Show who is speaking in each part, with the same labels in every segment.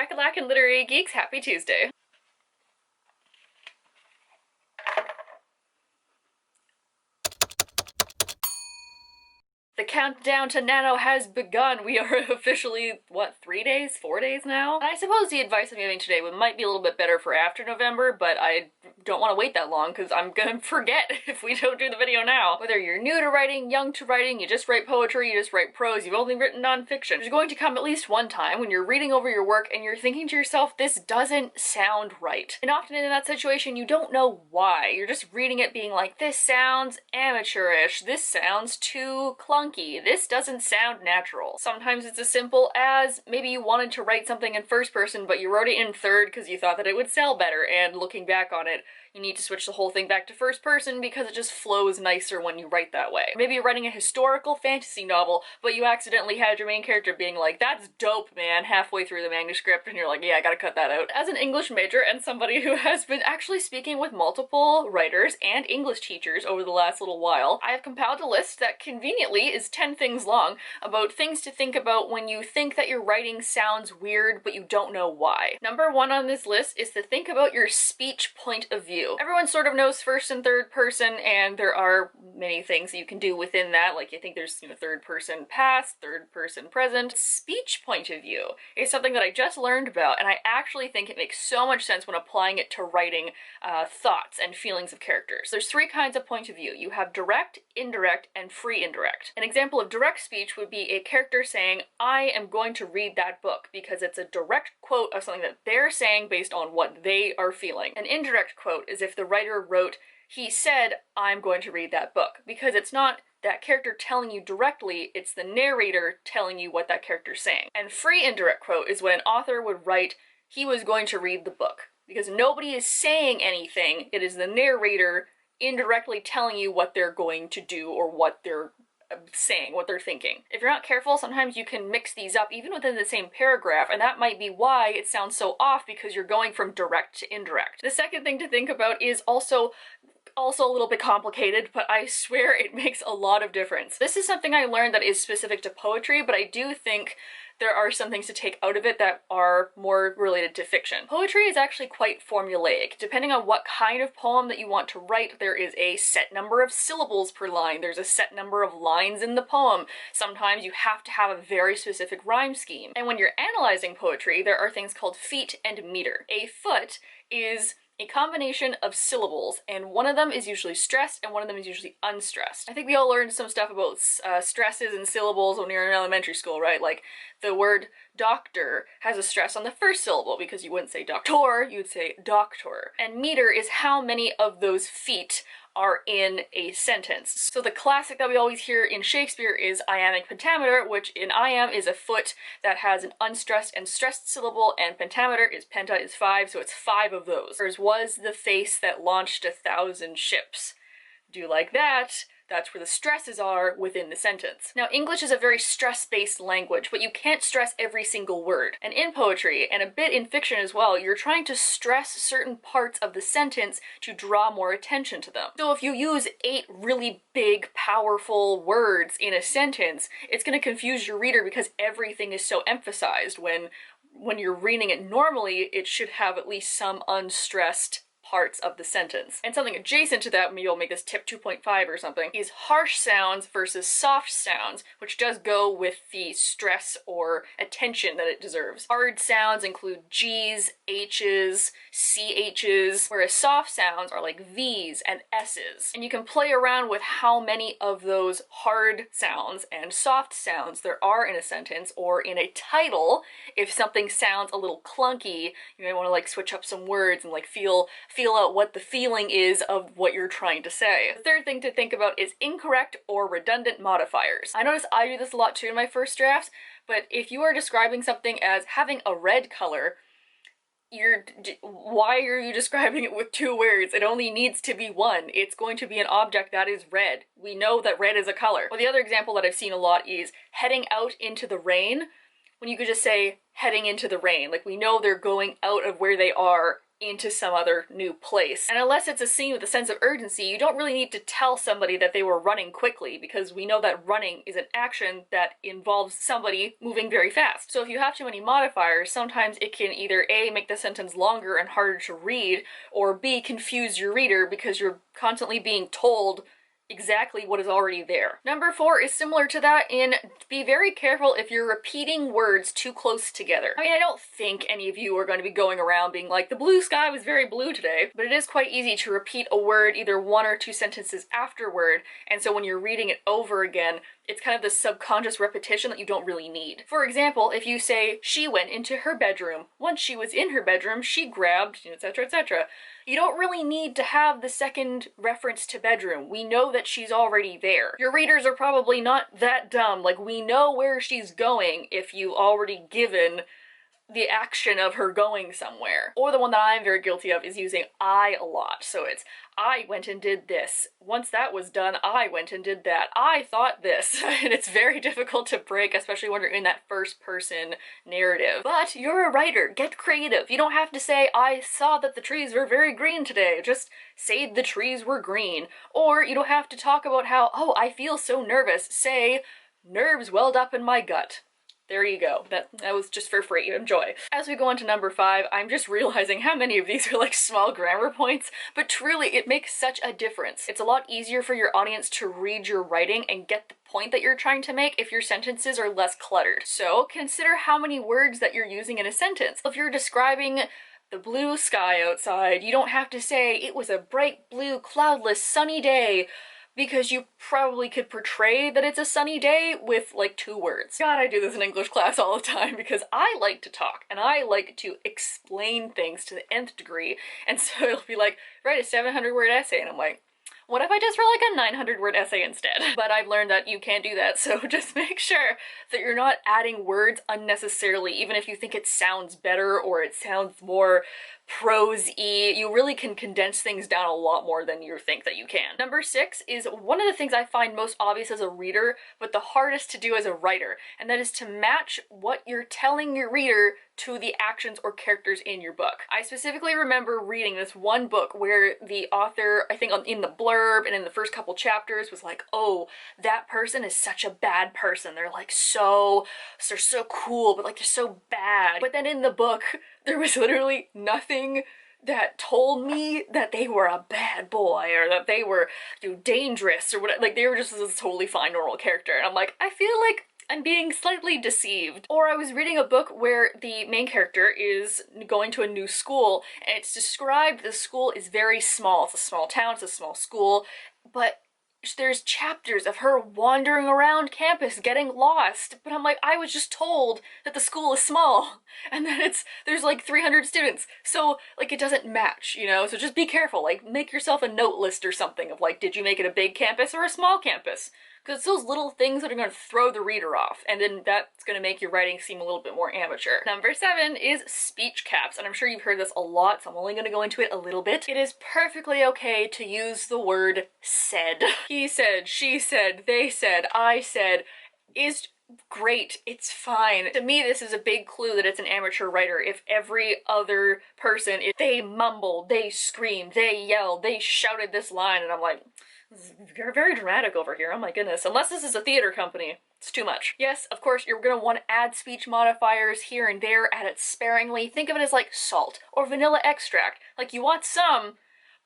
Speaker 1: Crack-a-lack and literary geeks, happy Tuesday. The countdown to Nano has begun. We are officially, what, 3 days? 4 days now? And I suppose the advice I'm giving today might be a little bit better for after November, but I don't want to wait that long because I'm gonna forget if we don't do the video now. Whether you're new to writing, young to writing, you just write poetry, you just write prose, you've only written nonfiction, there's going to come at least one time when you're reading over your work and you're thinking to yourself, this doesn't sound right. And often in that situation, you don't know why. You're just reading it being like, this sounds amateurish, this sounds too clunky, this doesn't sound natural. Sometimes it's as simple as maybe you wanted to write something in first person, but you wrote it in third because you thought that it would sell better, and looking back on it, you need to switch the whole thing back to first person because it just flows nicer when you write that way. Maybe you're writing a historical fantasy novel, but you accidentally had your main character being like, that's dope, man, halfway through the manuscript, and you're like, yeah, I gotta cut that out. As an English major and somebody who has been actually speaking with multiple writers and English teachers over the last little while, I have compiled a list that conveniently is 10 things long about things to think about when you think that your writing sounds weird, but you don't know why. Number 1 on this list is to think about your speech point of view. Everyone sort of knows first and third person, and there are many things that you can do within that. Like, I think there's, third person past, third person present. Speech point of view is something that I just learned about, and I actually think it makes so much sense when applying it to writing thoughts and feelings of characters. There's 3 kinds of point of view. You have direct, indirect, and free indirect. An example of direct speech would be a character saying, I am going to read that book, because it's a direct quote of something that they're saying based on what they are feeling. An indirect quote is if the writer wrote, he said, I'm going to read that book, because it's not that character telling you directly, it's the narrator telling you what that character's saying. And free indirect quote is when an author would write, he was going to read the book, because nobody is saying anything, it is the narrator indirectly telling you what they're going to do or what they're saying, what they're thinking. If you're not careful, sometimes you can mix these up even within the same paragraph, and that might be why it sounds so off, because you're going from direct to indirect. The second thing to think about is also a little bit complicated, but I swear it makes a lot of difference. This is something I learned that is specific to poetry, but I do think there are some things to take out of it that are more related to fiction. Poetry is actually quite formulaic. Depending on what kind of poem that you want to write, there is a set number of syllables per line, there's a set number of lines in the poem. Sometimes you have to have a very specific rhyme scheme. And when you're analyzing poetry, there are things called feet and meter. A foot is a combination of syllables, and one of them is usually stressed and one of them is usually unstressed. I think we all learned some stuff about stresses and syllables when we were in elementary school, right? Like the word doctor has a stress on the first syllable because you wouldn't say doctor, you'd say doctor. And meter is how many of those feet are in a sentence. So the classic that we always hear in Shakespeare is iambic pentameter, which in iamb is a foot that has an unstressed and stressed syllable, and pentameter is penta is 5, so it's 5 of those. There's was the face that launched 1,000 ships. Do you like that? That's where the stresses are within the sentence. Now, English is a very stress-based language, but you can't stress every single word. And in poetry, and a bit in fiction as well, you're trying to stress certain parts of the sentence to draw more attention to them. So if you use 8 really big, powerful words in a sentence, it's going to confuse your reader because everything is so emphasized when you're reading it normally, it should have at least some unstressed parts of the sentence. And something adjacent to that, maybe I'll make this tip 2.5 or something, is harsh sounds versus soft sounds, which does go with the stress or attention that it deserves. Hard sounds include G's, H's, CH's, whereas soft sounds are like V's and S's. And you can play around with how many of those hard sounds and soft sounds there are in a sentence or in a title. If something sounds a little clunky, you may want to like switch up some words and like feel out what the feeling is of what you're trying to say. The third thing to think about is incorrect or redundant modifiers. I notice I do this a lot too in my first drafts, but if you are describing something as having a red color, why are you describing it with 2 words? It only needs to be 1. It's going to be an object that is red. We know that red is a color. Well, the other example that I've seen a lot is heading out into the rain, when you could just say heading into the rain. Like, we know they're going out of where they are into some other new place. And unless it's a scene with a sense of urgency, you don't really need to tell somebody that they were running quickly, because we know that running is an action that involves somebody moving very fast. So if you have too many modifiers, sometimes it can either A, make the sentence longer and harder to read, or B, confuse your reader because you're constantly being told exactly what is already there. Number 4 is similar to that in be very careful if you're repeating words too close together. I mean, I don't think any of you are going to be going around being like, the blue sky was very blue today, but it is quite easy to repeat a word either 1 or 2 sentences afterward, and so when you're reading it over again, it's kind of this subconscious repetition that you don't really need. For example, if you say, she went into her bedroom. Once she was in her bedroom, she grabbed, etc., etc. You don't really need to have the second reference to bedroom. We know that she's already there. Your readers are probably not that dumb. Like, we know where she's going if you've already given the action of her going somewhere. Or the one that I'm very guilty of is using I a lot. So it's, I went and did this. Once that was done, I went and did that. I thought this. And it's very difficult to break, especially when you're in that first person narrative. But you're a writer. Get creative. You don't have to say, I saw that the trees were very green today. Just say the trees were green. Or you don't have to talk about how, oh, I feel so nervous. Say, nerves welled up in my gut. There you go. That was just for free. Enjoy. As we go on to number 5, I'm just realizing how many of these are like small grammar points, but truly it makes such a difference. It's a lot easier for your audience to read your writing and get the point that you're trying to make if your sentences are less cluttered. So consider how many words that you're using in a sentence. If you're describing the blue sky outside, you don't have to say, it was a bright blue, cloudless, sunny day, because you probably could portray that it's a sunny day with like 2 words. God, I do this in English class all the time because I like to talk and I like to explain things to the nth degree, and so it'll be like, write a 700-word essay, and I'm like, what if I just wrote like a 900-word essay instead? But I've learned that you can't do that, so just make sure that you're not adding words unnecessarily, even if you think it sounds better or it sounds more prose-y. You really can condense things down a lot more than you think that you can. Number 6 is one of the things I find most obvious as a reader, but the hardest to do as a writer, and that is to match what you're telling your reader to the actions or characters in your book. I specifically remember reading this one book where the author, I think in the blurb and in the first couple chapters, was like, oh, that person is such a bad person. They're like they're so cool, but like they're so bad. But then in the book, there was literally nothing that told me that they were a bad boy or that they were, dangerous or whatever. Like, they were just a totally fine, normal character. And I'm like, I feel like I'm being slightly deceived. Or I was reading a book where the main character is going to a new school, and it's described the school is very small. It's a small town, it's a small school, but there's chapters of her wandering around campus getting lost, but I'm like, I was just told that the school is small and that there's like 300 students, so like it doesn't match, so just be careful. Like, make yourself a note list or something of like, did you make it a big campus or a small campus? Because it's those little things that are going to throw the reader off, and then that's going to make your writing seem a little bit more amateur. Number 7 is speech caps, and I'm sure you've heard this a lot, so I'm only going to go into it a little bit. It is perfectly okay to use the word said. He said, she said, they said, I said, is great, it's fine. To me, this is a big clue that it's an amateur writer. If every other person, if they mumbled, they screamed, they yelled, they shouted this line, and I'm like, you're very dramatic over here, oh my goodness. Unless this is a theater company, it's too much. Yes, of course, you're gonna want to add speech modifiers here and there, add it sparingly. Think of it as like salt or vanilla extract. Like, you want some,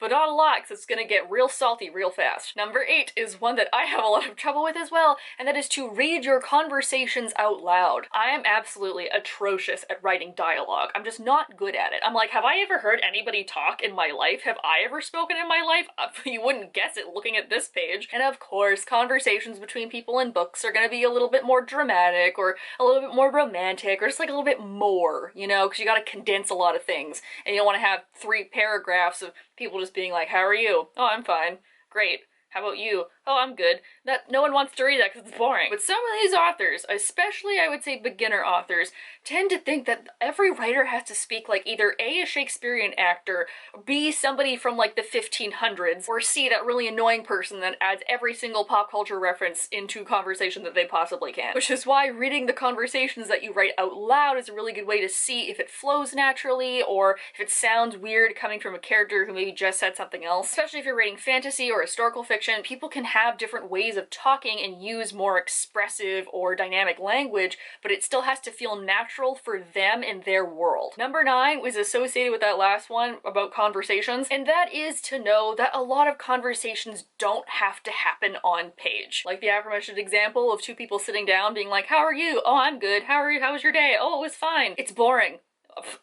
Speaker 1: but not a lot, because it's gonna get real salty real fast. Number 8 is one that I have a lot of trouble with as well, and that is to read your conversations out loud. I am absolutely atrocious at writing dialogue. I'm just not good at it. I'm like, have I ever heard anybody talk in my life? Have I ever spoken in my life? You wouldn't guess it looking at this page. And of course, conversations between people in books are gonna be a little bit more dramatic, or a little bit more romantic, or just like a little bit more, because you gotta condense a lot of things, and you don't want to have 3 paragraphs of people just being like, how are you? Oh, I'm fine. Great. How about you? oh, I'm good. That no one wants to read that because it's boring. But some of these authors, especially I would say beginner authors, tend to think that every writer has to speak like either A, a Shakespearean actor, B, somebody from like the 1500s, or C, that really annoying person that adds every single pop culture reference into conversation that they possibly can. Which is why reading the conversations that you write out loud is a really good way to see if it flows naturally or if it sounds weird coming from a character who maybe just said something else. Especially if you're reading fantasy or historical fiction, people can have different ways of talking and use more expressive or dynamic language, but it still has to feel natural for them and their world. Number 9 was associated with that last one about conversations, and that is to know that a lot of conversations don't have to happen on page. Like the aforementioned example of two people sitting down being like, how are you? Oh, I'm good. How are you? How was your day? Oh, it was fine. It's boring.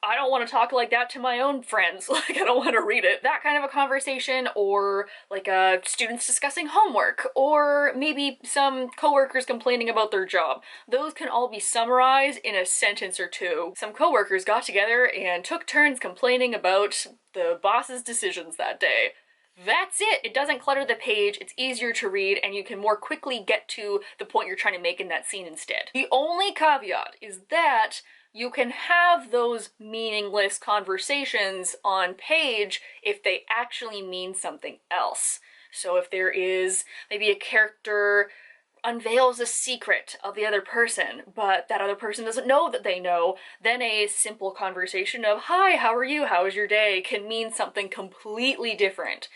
Speaker 1: I don't want to talk like that to my own friends. Like, I don't want to read it. That kind of a conversation, or like students discussing homework, or maybe some coworkers complaining about their job. Those can all be summarized in a sentence or two. Some coworkers got together and took turns complaining about the boss's decisions that day. That's it! It doesn't clutter the page, it's easier to read, and you can more quickly get to the point you're trying to make in that scene instead. The only caveat is that you can have those meaningless conversations on page if they actually mean something else. So if there is maybe a character unveils a secret of the other person, but that other person doesn't know that they know, then a simple conversation of, hi, how are you, how was your day, can mean something completely different.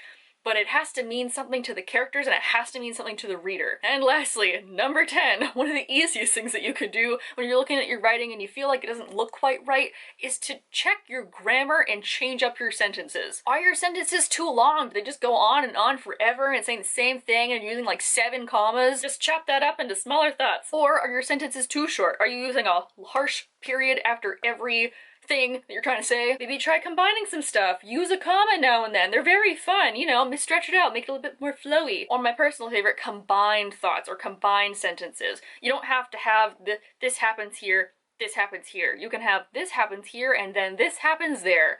Speaker 1: But it has to mean something to the characters and it has to mean something to the reader. And lastly, number 10, one of the easiest things that you could do when you're looking at your writing and you feel like it doesn't look quite right is to check your grammar and change up your sentences. Are your sentences too long? Do they just go on and on forever and saying the same thing and using like 7 commas? Just chop that up into smaller thoughts. Or are your sentences too short? Are you using a harsh period after every thing that you're trying to say? Maybe try combining some stuff. Use a comma now and then. They're very fun, you know, stretch it out, make it a little bit more flowy. Or my personal favorite, combined thoughts or combined sentences. You don't have to have this happens here, this happens here. You can have this happens here and then this happens there.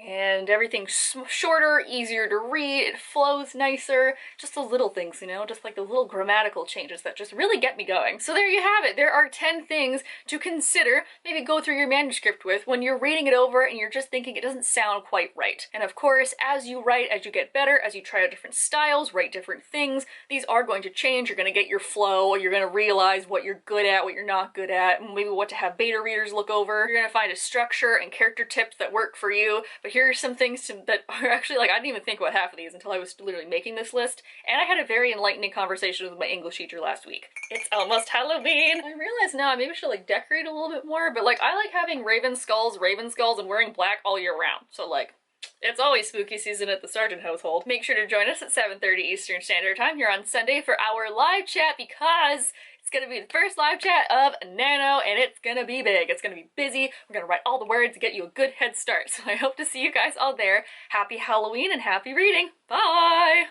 Speaker 1: And everything's shorter, easier to read, it flows nicer, just the little things, you know, just like the little grammatical changes that just really get me going. So there you have it. There are 10 things to consider, maybe go through your manuscript with when you're reading it over and you're just thinking it doesn't sound quite right. And of course, as you write, as you get better, as you try out different styles, write different things, these are going to change. You're going to get your flow, you're going to realize what you're good at, what you're not good at, maybe what to have beta readers look over. You're going to find a structure and character tips that work for you. But here are some things that are actually, like, I didn't even think about half of these until I was literally making this list, and I had a very enlightening conversation with my English teacher last week. It's almost Halloween! I realize now I maybe should, like, decorate a little bit more, but, like, I like having raven skulls, and wearing black all year round, so, like, it's always spooky season at the Sargent household. Make sure to join us at 7:30 Eastern Standard Time here on Sunday for our live chat, because it's gonna be the first live chat of Nano, and it's gonna be big. It's gonna be busy. We're gonna write all the words to get you a good head start. So I hope to see you guys all there. Happy Halloween and happy reading. Bye!